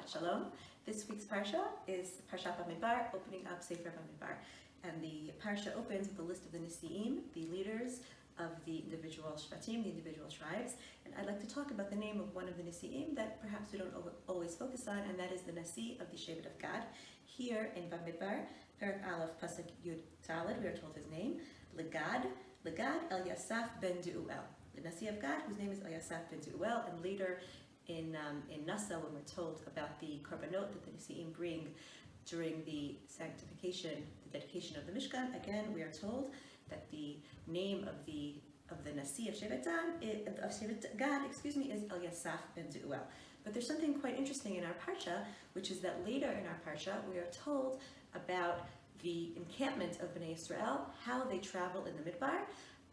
Shabbat Shalom. This week's Parsha is Parashat Bamidbar, opening up Sefer Bamidbar. And the Parsha opens with a list of the Nisi'im, the leaders of the individual Shvatim, the individual tribes. And I'd like to talk about the name of one of the Nisi'im that perhaps we don't always focus on, and that is the Nasi of the Shana Bet. Here in Bamidbar, Parak Aleph, Pasuk Yud Talad, we are told his name, Legad El Yasaf ben Du'uel. The Nasi of God, whose name is El Yasaf ben Du'uel, and later in Nasa, when we're told about the korbanot that the Nisi'im bring during the sanctification, the dedication of the Mishkan, again we are told that the name of the Nasi of Shevet Gad, is El Yasaf ben Du'uel. But there's something quite interesting in our parsha, which is that later in our parsha we are told about the encampment of Bnei Israel, how they travel in the Midbar,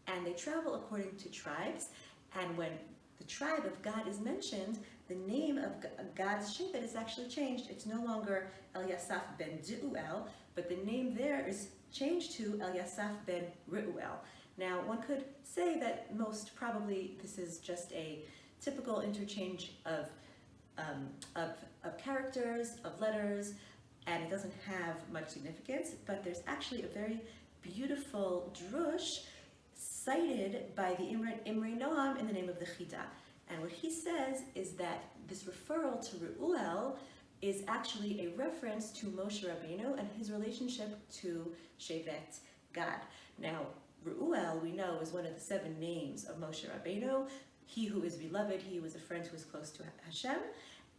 and they travel according to tribes. And when the tribe of Gad is mentioned, the name of Gad's Shevet is actually changed. It's no longer El Yasaf ben Du'uel, but the name there is changed to El Yasaf ben Reuel. Now, one could say that most probably this is just a typical interchange of characters, of letters, and it doesn't have much significance, but there's actually a very beautiful drush cited by the Imrei Noam in the name of the Chida. And what he says is that this referral to Reuel is actually a reference to Moshe Rabbeinu and his relationship to Shevet Gad. Now, Reuel, we know, is one of the 7 names of Moshe Rabbeinu. He who is beloved, he was a friend who was close to Hashem.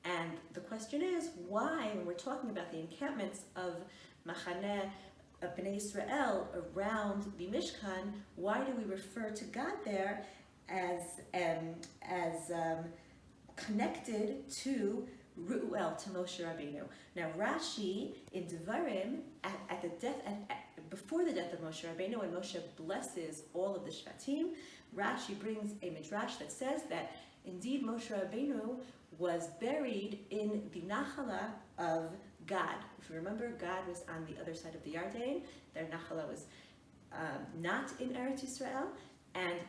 And the question is, why, when we're talking about the encampments of Machaneh, of Bnei Israel around the Mishkan, why do we refer to God there as connected to Reuel, to Moshe Rabbeinu? Now Rashi in Devarim, before the death of Moshe Rabbeinu, when Moshe blesses all of the Shvatim, Rashi brings a midrash that says that indeed Moshe Rabbeinu was buried in the Nachala of Gad. If you remember, Gad was on the other side of the Yarden. Their Nachala was not in Eretz Yisrael, and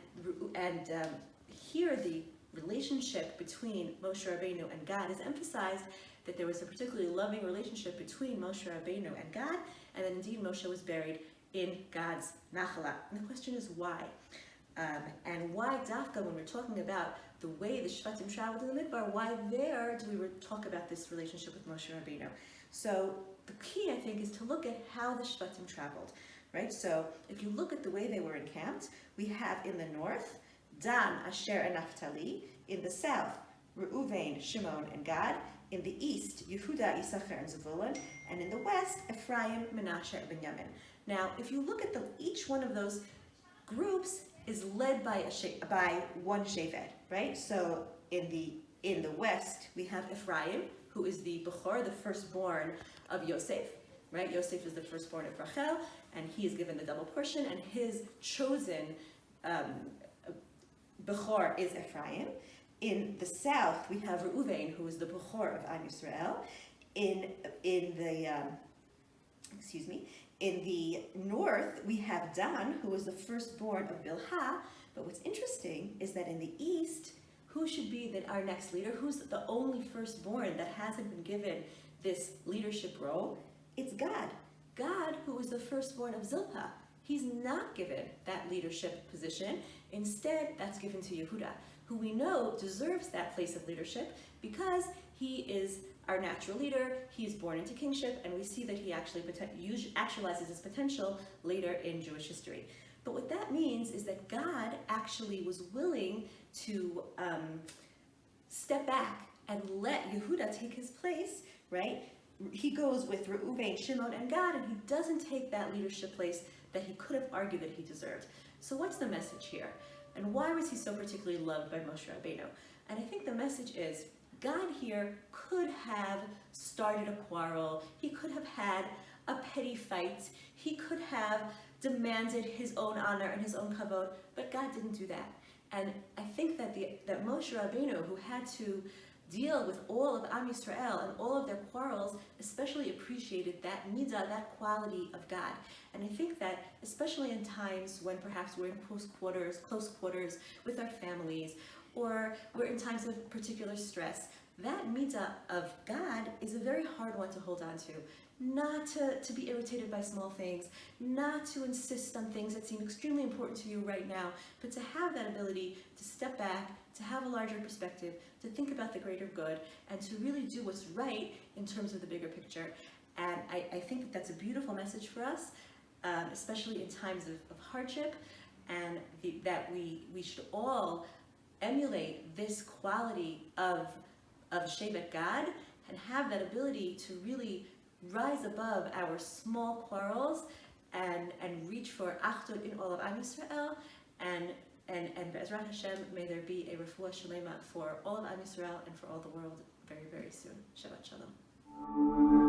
here the relationship between Moshe Rabbeinu and God is emphasized, that there was a particularly loving relationship between Moshe Rabbeinu and God, and that indeed Moshe was buried in God's Nachala. And the question is why? And why Dafka, when we're talking about the way the Shvatim traveled in the Midbar, why there do we talk about this relationship with Moshe Rabbeinu? So the key, I think, is to look at how the Shvatim traveled, right? So if you look at the way they were encamped, we have in the north, Dan, Asher, and Naphtali. In the south, Reuven, Shimon, and Gad. In the east, Yehuda, Issachar, and Zevulun. And in the west, Ephraim, Menashe, and Benjamin. Now, if you look at each one of those groups is led by one Shevet, right? So in the west, we have Ephraim, who is the Bechor, the firstborn of Yosef, right? Yosef is the firstborn of Rachel, and he is given the double portion, and his chosen Bechor is Ephraim. In the south, we have Reuven, who is the Bechor of Am Yisrael. In the north, we have Dan, who is the firstborn of Bilhah. But what's interesting is that in the east, who should be our next leader? Who's the only firstborn that hasn't been given this leadership role? It's Gad. Gad, who is the firstborn of Zilpah. He's not given that leadership position. Instead, that's given to Yehuda, who we know deserves that place of leadership because he is our natural leader. He is born into kingship, and we see that he actually actualizes his potential later in Jewish history. But what that means is that God actually was willing to step back and let Yehuda take his place, right? He goes with Reuven, Shimon, and Gad, and he doesn't take that leadership place that he could have argued that he deserved. So what's the message here? And why was he so particularly loved by Moshe Rabbeinu? And I think the message is, God here could have started a quarrel. He could have had a petty fight. He could have demanded his own honor and his own kavod, but God didn't do that. And I think that that Moshe Rabbeinu, who had to deal with all of Am Yisrael and all of their quarrels, especially appreciated that midah, that quality of God. And I think that especially in times when perhaps we're in close quarters with our families, or we're in times of particular stress, that mitzvah of God is a very hard one to hold on to. Not to be irritated by small things, not to insist on things that seem extremely important to you right now, but to have that ability to step back, to have a larger perspective, to think about the greater good, and to really do what's right in terms of the bigger picture. And I think that that's a beautiful message for us, especially in times of hardship, and that we should all emulate this quality of Shevet God and have that ability to really rise above our small quarrels and reach for Achdut in all of Am Yisrael, and Be'ezrat Hashem, may there be a refuah shalema for all of Am Yisrael and for all the world very, very soon. Shabbat Shalom.